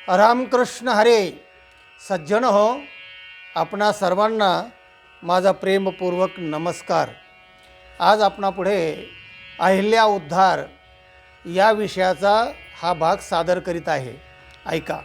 रामकृष्ण हरे. सज्जन हो, आपणा सर्वांना माझा प्रेमपूर्वक नमस्कार. आज आपणापुढे अहिल्या उद्धार या विषयाचा हा भाग सादर करीत आहे. ऐका.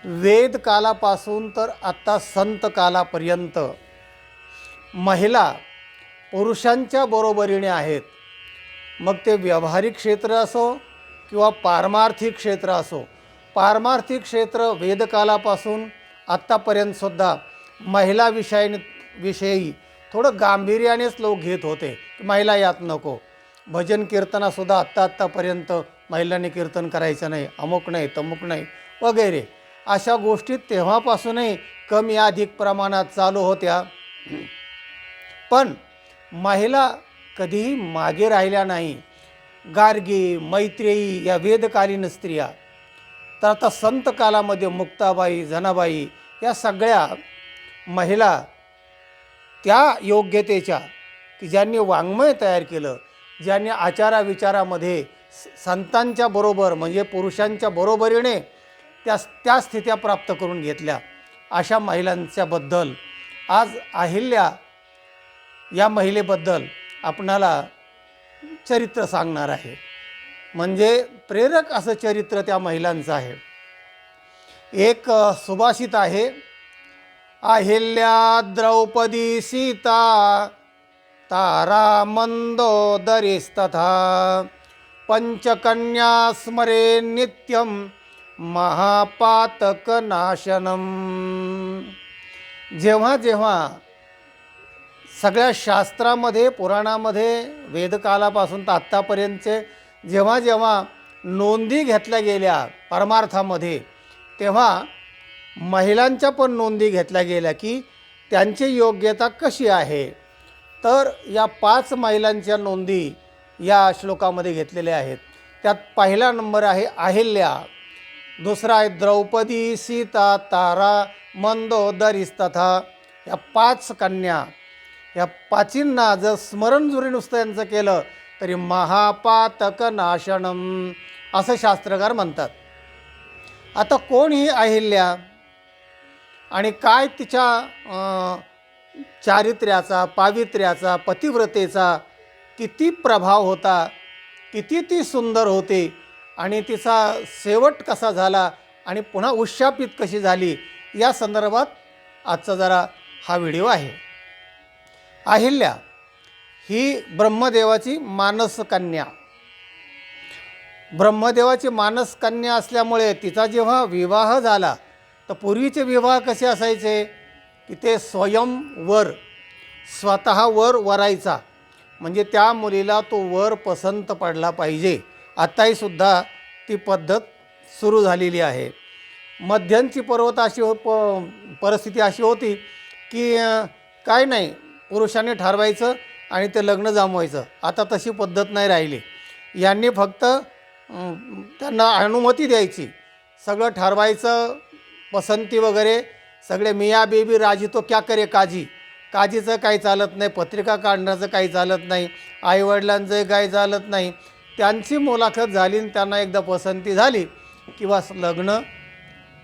वेद कालापासून तर आता संत कालापर्यंत महिला पुरुषांच्या बरोबरीने आहेत. मग ते व्यावहारिक क्षेत्र असो किंवा पारमार्थिक क्षेत्र असो. पारमार्थिक क्षेत्र वेदकालापासून आत्तापर्यंतसुद्धा महिला विषयी थोडं गांभीर्यानेच लोक घेत होते. महिला यात नको. भजन कीर्तनासुद्धा आत्तापर्यंत महिलांनी कीर्तन करायचं नाही, अमुक नाही तमुक नाही वगैरे अशा गोष्टी तेव्हापासूनही कमी अधिक प्रमाणात चालू होत्या. पण महिला कधीही मागे राहिल्या नाही. गार्गी, मैत्रेयी या वेदकालीन स्त्रिया, तर आता संत कालामध्ये मुक्ताबाई, जनाबाई या सगळ्या महिला त्या योग्यतेच्या की ज्यांनी वाङ्मय तयार केलं, ज्यांनी आचाराविचारामध्ये संतांच्या बरोबर म्हणजे पुरुषांच्या बरोबरीने त्या स्थित्या प्राप्त करून घेतल्या, अशा महिलांच्याबद्दल आज अहिल्या या महिलेबद्दल आपणाला चरित्र सांगणार आहे. म्हणजे प्रेरक असं चरित्र त्या महिलांचं आहे. एक सुभाषित आहे. अहिल्या द्रौपदी सीता तारा मंदोदरीस्तथा पंचकन्या स्मरे नित्यम महापातक नाशनम. जेव्हा जेव्हा सगळ्या शास्त्रामध्ये, पुराणामध्ये, वेदकालापासून तर आत्तापर्यंतचे जेव्हा जेव्हा नोंदी घेतल्या गेल्या परमार्थामध्ये, तेव्हा महिलांच्या पण नोंदी घेतल्या गेल्या की त्यांची योग्यता कशी आहे. तर या 5 महिलांच्या नोंदी या श्लोकामध्ये घेतलेल्या आहेत. त्यात पहिला नंबर आहे अहिल्या, दुसरा आहे द्रौपदी, सीता, तारा, मंदोदरीस्तथा. या 5 कन्या, या 5 जर स्मरण जुरी नुसतं यांचं केलं तरी महापातक नाशनम असं शास्त्रकार म्हणतात. आता कोण ही अहिल्या आणि काय तिच्या चारित्र्याचा, पावित्र्याचा, पतिव्रतेचा किती प्रभाव होता, किती ती सुंदर होती आणि तिचा शेवट कसा झाला आणि पुन्हा उशापित कशी झाली, या संदर्भात आजचा जरा हा व्हिडिओ आहे. अहिल्या ही ब्रह्मदेवाची मानसकन्या. ब्रह्मदेवाची मानसकन्या असल्यामुळे तिचा जेव्हा विवाह झाला, तर पूर्वीचे विवाह कसे असायचे की ते स्वयंवर, स्वतः वर वरायचा, म्हणजे त्या मुलीला तो वर पसंत पडला पाहिजे. आताही सुद्धा ती पद्धत सुरू झालेली आहे. मध्यंची परिस्थिती अशी होती की काय नाही, पुरुषांनी ठरवायचं आणि ते लग्न जमवायचं. आता तशी पद्धत नाही राहिली. यांनी फक्त त्यांना अनुमती द्यायची, सगळं ठरवायचं, पसंती वगैरे सगळे. मिया बेबी राजी तो क्या करे काजी. काजीचं काही चालत नाही, पत्रिका काढण्याचं काही चालत नाही, आईवडिलांचंही काही चालत नाही. त्यांची मुलाखत झाली आणि त्यांना एकदा पसंती झाली किंवा लग्न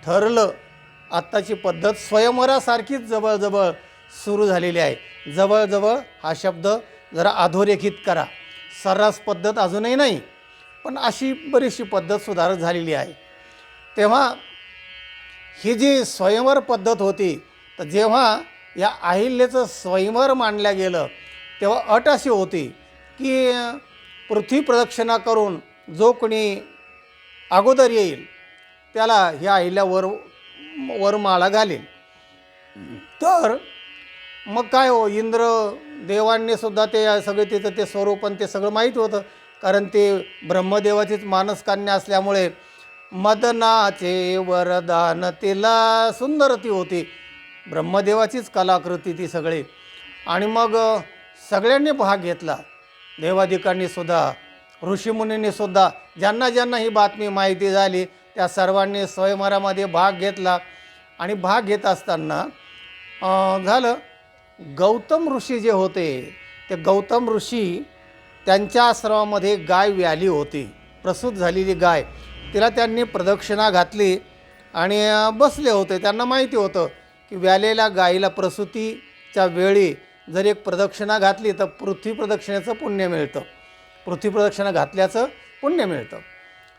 ठरलं. आत्ताची पद्धत स्वयंवरासारखीच जवळजवळ सुरू झालेली आहे. जवळजवळ हा शब्द जरा अधोरेखित करा. सर्रास पद्धत अजूनही नाही, पण अशी बरीचशी पद्धत सुधारक झालेली आहे. तेव्हा ही जी स्वयंवर पद्धत होती, तर जेव्हा या अहिल्याचं स्वयंवर मांडलं गेलं तेव्हा अट अशी होती की पृथ्वी प्रदक्षिणा करून जो कोणी अगोदर येईल त्याला ह्या अहिल्यावर वरमाळा घालेल. तर मग काय हो, इंद्र देवांनी सुद्धा ते सगळे तिथं ते स्वरूप आणि ते सगळं माहीत होतं, कारण ते ब्रह्मदेवाचीच मानसकन्या असल्यामुळे मदनाचे वरदान तिला. सुंदर ती होती, ब्रह्मदेवाचीच कलाकृती ती सगळी. आणि मग सगळ्यांनी भाग घेतला, देवादिकांनी सुद्धा, ऋषीमुनींनी सुद्धा. ज्यांना ज्यांना ही बातमी माहिती झाली त्या सर्वांनी स्वयंवरामध्ये भाग घेतला. आणि भाग घेत असताना झालं, गौतम ऋषी जे होते, ते गौतम ऋषी त्यांच्या आश्रमामध्ये गाय व्याली होती, प्रसूत झालेली गाय. तिला त्यांनी प्रदक्षिणा घातली आणि बसले होते. त्यांना माहिती होतं की व्यालेल्या गाईला प्रसूतीच्या वेळी जर एक प्रदक्षिणा घातली तर पृथ्वी प्रदक्षिणेचं पुण्य मिळतं, पृथ्वी प्रदक्षिणा घातल्याचं पुण्य मिळतं.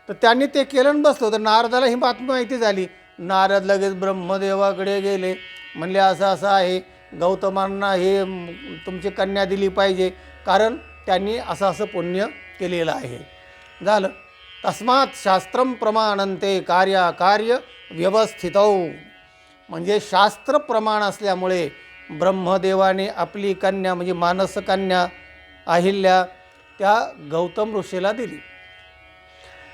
तर त्यांनी ते केलं आणि बसलं होतं. नारदाला ही बातमी माहिती झाली. नारद लगेच ब्रह्मदेवाकडे गेले, म्हणले असं असं आहे, गौतमांना हे तुमची कन्या दिली पाहिजे, कारण त्यांनी असं असं पुण्य केलेलं आहे. झालं. तस्मात शास्त्रम प्रमाणंते कार्य व्यवस्थितौ. म्हणजे शास्त्र प्रमाण असल्यामुळे ब्रह्मदेवाने आपली कन्या म्हणजे मानस कन्या अहिल्या त्या गौतम ऋषीला दिली.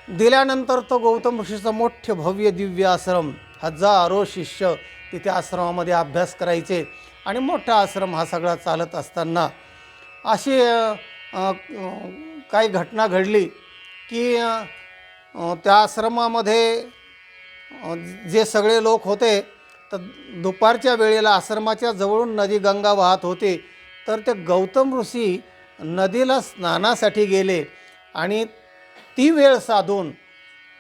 दिल्यानंतर तो गौतम ऋषीचा मोठे भव्य दिव्य आश्रम, हजारो शिष्य तिथे आश्रमामध्ये अभ्यास करायचे आणि मोठा आश्रम हा सगळा चालत असताना अशी काही घटना घडली की त्या आश्रमामध्ये जे सगळे लोक होते तर दुपारच्या वेळेला आश्रमाच्या जवळून नदी गंगा वाहत होती. तर ते गौतम ऋषी नदीला स्नानासाठी गेले आणि ती वेळ साधून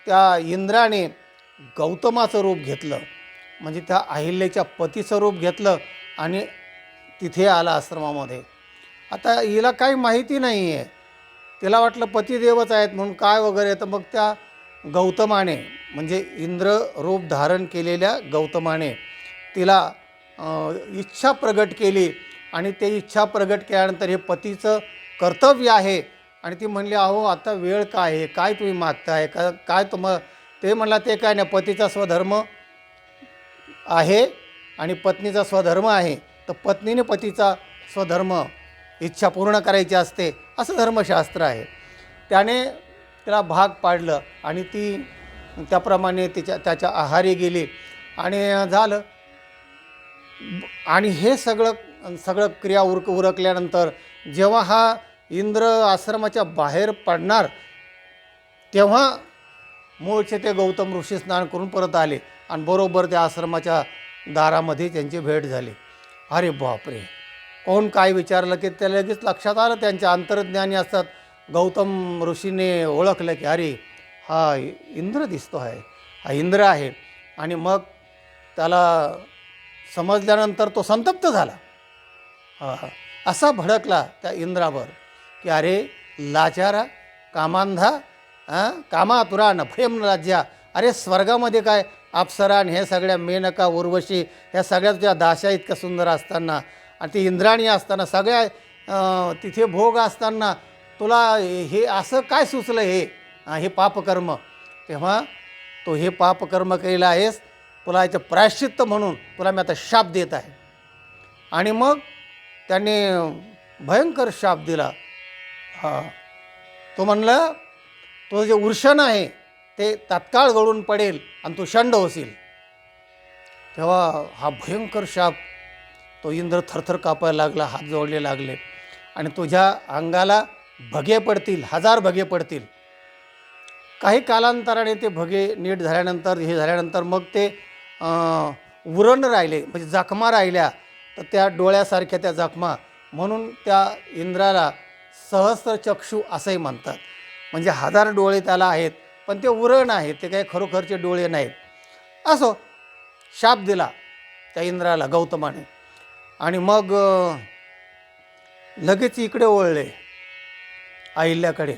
त्या इंद्राने गौतमाचं रूप घेतलं, म्हणजे त्या अहिल्याच्या पतीचं रूप घेतलं आणि तिथे आला आश्रमामध्ये. आता हिला काही माहिती नाही आहे, तिला वाटलं पतिदेवच आहेत म्हणून काय वगैरे. तर मग त्या गौतमाने म्हणजे इंद्र रूप धारण केलेल्या गौतमाने तिला इच्छा प्रगट केली आणि ते इच्छा प्रगट केल्यानंतर हे पतीचं कर्तव्य आहे. आणि ती म्हणली, अहो आता वेळ काय आहे, काय तुम्ही मागताय काय ते म्हणला ते काय नाही, पतीचा स्वधर्म आहे आणि पत्नीचा स्वधर्म आहे, तर पत्नीने पतीचा स्वधर्म इच्छा पूर्ण करायची असते असं धर्मशास्त्र आहे. त्याने तिला भाग पाडलं आणि ती त्याप्रमाणे त्याच्या आहारी गेली आणि झालं. आणि हे सगळं क्रिया उरकल्यानंतर जेव्हा हा इंद्र आश्रमाच्या बाहेर पडणार तेव्हा मूळचे ते गौतम ऋषी स्नान करून परत आले आणि बरोबर त्या आश्रमाच्या दारामध्ये त्यांची भेट झाली. अरे बापरे, कोण काय विचारलं की त्या लगेच लक्षात आलं, त्यांच्या अंतर्ज्ञानी असतात. गौतम ऋषीने ओळखलं की अरे हा इंद्र दिसतो आहे, हा इंद्र आहे. आणि मग त्याला समजल्यानंतर तो संतप्त झाला. असा भडकला त्या इंद्रावर की अरे लाचारा, कामांधा, कामातुरा न भयम न लज्जा. अरे स्वर्गामध्ये काय अप्सरा आणि हे सगळ्या मेनका उर्वशी ह्या सगळ्या तुझ्या दाशा इतक्या सुंदर असताना आणि ती इंद्राणी असताना सगळ्या तिथे भोग असताना तुला हे असं काय सुचलं हे पापकर्म. तेव्हा तो हे पापकर्म केलं आहेस, तुला याचं प्रायश्चित्त म्हणून तुला मी आता शाप देत आहे. आणि मग त्याने भयंकर शाप दिला. तो म्हणलं तुझं जे उर्षण आहे ते तात्काळ गळून पडेल आणि तू शंड होशील. तेव्हा हा भयंकर शाप, तो इंद्र थरथर कापायला लागला, हात जोडले लागले आणि तुझ्या अंगाला भगे पडतील, 1000 भगे पडतील. काही कालांतराने ते भगे नीट झाल्यानंतर हे झाल्यानंतर मग ते उरण राहिले म्हणजे जखमा राहिल्या. तर त्या डोळ्यासारख्या त्या जखमा, म्हणून त्या इंद्राला सहस्त्रचक्षू असंही म्हणतात. म्हणजे 1000 डोळे त्याला आहेत पण ते उरण आहेत, ते काही खरोखरचे डोळे नाहीत. असो, शाप दिला त्या इंद्राला गौतमाने. आणि मग लगेच इकडे वळले अहिल्याकडे.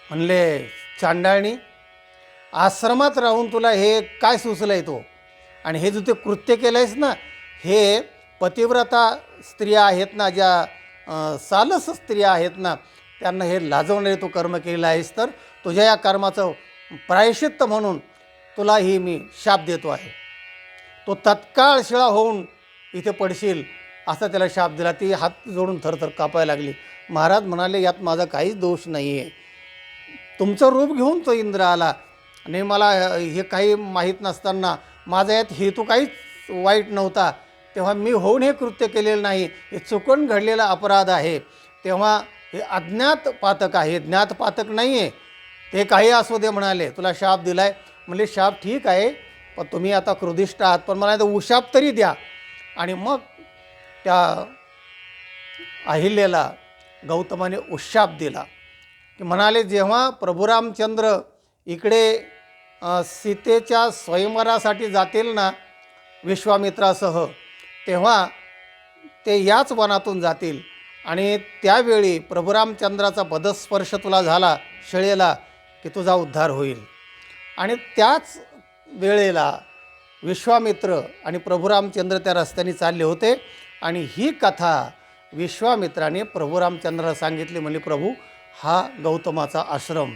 म्हणले चांडाळणी, आश्रमात राहून तुला हे काय सुचलं आहे तो, आणि हे जो ते कृत्य केलं आहेस ना, हे पतिव्रता स्त्रिया आहेत ना, ज्या सालस स्त्रिया आहेत ना, त्यांना हे लाजवणारे तू कर्म केलं आहेस. तर तुझ्या या कर्माचं प्रायश्चित्त म्हणून तुला ही मी शाप देतो आहे. तो तत्काळ शिळा होऊन इथे पडशील असा त्याला शाप दिला. ती हात जोडून थरथर कापायला लागली. महाराज म्हणाले, यात माझा काहीच दोष नाही आहे. तुमचं रूप घेऊन तो इंद्र आला आणि मला हे काही माहीत नसताना माझा यात हेतू काहीच वाईट नव्हता, तेव्हा मी होऊन हे कृत्य केलेलं नाही, हे चुकून घडलेला अपराध आहे. तेव्हा हे अज्ञात पातक आहे, ज्ञात पातक नाही आहे. ते काही असू दे म्हणाले, तुला शाप दिला आहे. म्हणले शाप ठीक आहे, पण तुम्ही आता क्रोधिष्ट आहात, पण मला उशाप तरी द्या. आणि मग त्या अहिल्याला गौतमाने उशाप दिला की म्हणाले, जेव्हा प्रभू रामचंद्र इकडे सीतेच्या स्वयंवरासाठी जातील ना विश्वामित्रासह, तेव्हा ते याच वनातून जातील आणि त्यावेळी प्रभू रामचंद्राचा पदस्पर्श तुला झाला शिळेला की तुझा उद्धार होईल. आणि त्याच वेळेला विश्वामित्र आणि प्रभू रामचंद्र त्या रस्त्याने चालले होते आणि ही कथा विश्वामित्राने प्रभू रामचंद्राला सांगितली. म्हणजे प्रभू, हा गौतमाचा आश्रम,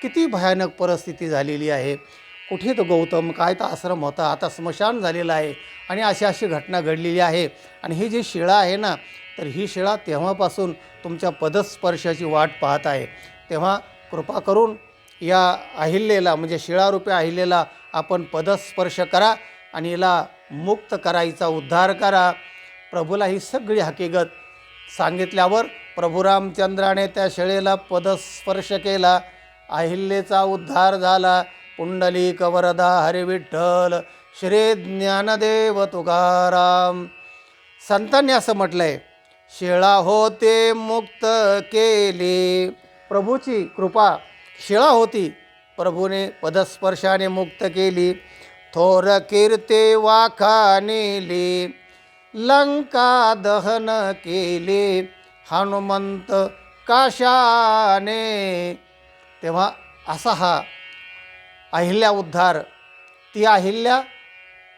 किती भयानक परिस्थिती झालेली आहे. कुठे तो गौतम, काय तो आश्रम होता, आता स्मशान झालेला आहे आणि अशी घटना घडलेली आहे. आणि ही जी शिळा आहे ना, तर ही शिळा तेव्हापासून तुमच्या पदस्पर्शाची वाट पाहत आहे. तेव्हा कृपा करून या अहिल्येला, म्हणजे शिळारूपी अहिल्येला आपण पदस्पर्श करा आणि हिला मुक्त करायचा, उद्धार करा. प्रभूला ही सगळी हकीकत सांगितल्यावर प्रभू रामचंद्राने त्या शिळेला पदस्पर्श केला, अहिल्येचा उद्धार झाला. पुंडलिक वरदा हरी विठ्ठल, श्री ज्ञानदेव तुकाराम. संतांनी असं म्हटलंय, शिळा होते मुक्त केली. प्रभूची कृपा, शिळा होती, प्रभूने पदस्पर्शाने मुक्त केली. थोर कीर्ते वाखा नेली, लंका दहन केले, हनुमंत काशाने. तेव्हा असा हा अहिल्या उद्धार. ती अहिल्या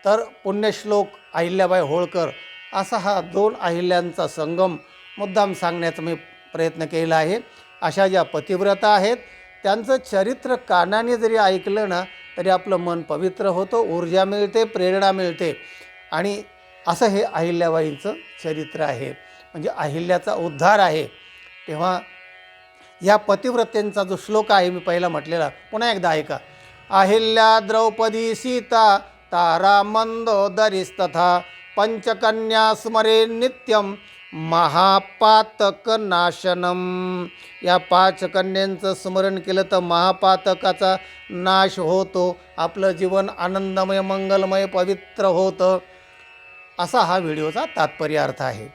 तर पुण्यश्लोक अहिल्याबाई होळकर, असा हा दोन अहिल्यांचा संगम मुद्दाम सांगण्याचा मी प्रयत्न केला आहे. अशा ज्या पतिव्रता आहेत त्यांचं चरित्र कानाने जरी ऐकलं ना तरी आपलं मन पवित्र होतं, ऊर्जा मिळते, प्रेरणा मिळते. आणि असं हे अहिल्याबाईंचं चरित्र आहे, म्हणजे अहिल्याचा उद्धार आहे. तेव्हा या पतिव्रतेंचा जो श्लोक आहे मी पहिला म्हटलेला, पुन्हा एकदा ऐका. अहिल्या द्रौपदी सीता तारा मंदोदरीस्तथा, पंचकन्या स्मरे नित्यम महापातक नाशनम. या 5 कन्यांचं स्मरण केलं तर महापातकाचा नाश होतो, आपलं जीवन आनंदमय, मंगलमय, पवित्र होतं. असा हा व्हिडिओचा तात्पर्य अर्थ आहे.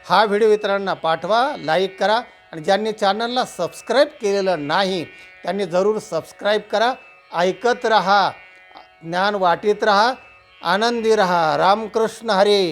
हा व्हिडिओ इतरांना पाठवा, लाईक करा आणि ज्यांनी चॅनलला सबस्क्राईब केलेलं नाही त्यांनी जरूर सबस्क्राईब करा. ऐकत रहा, ज्ञान वाटीत रहा, आनंदी रहा. रामकृष्ण हरी.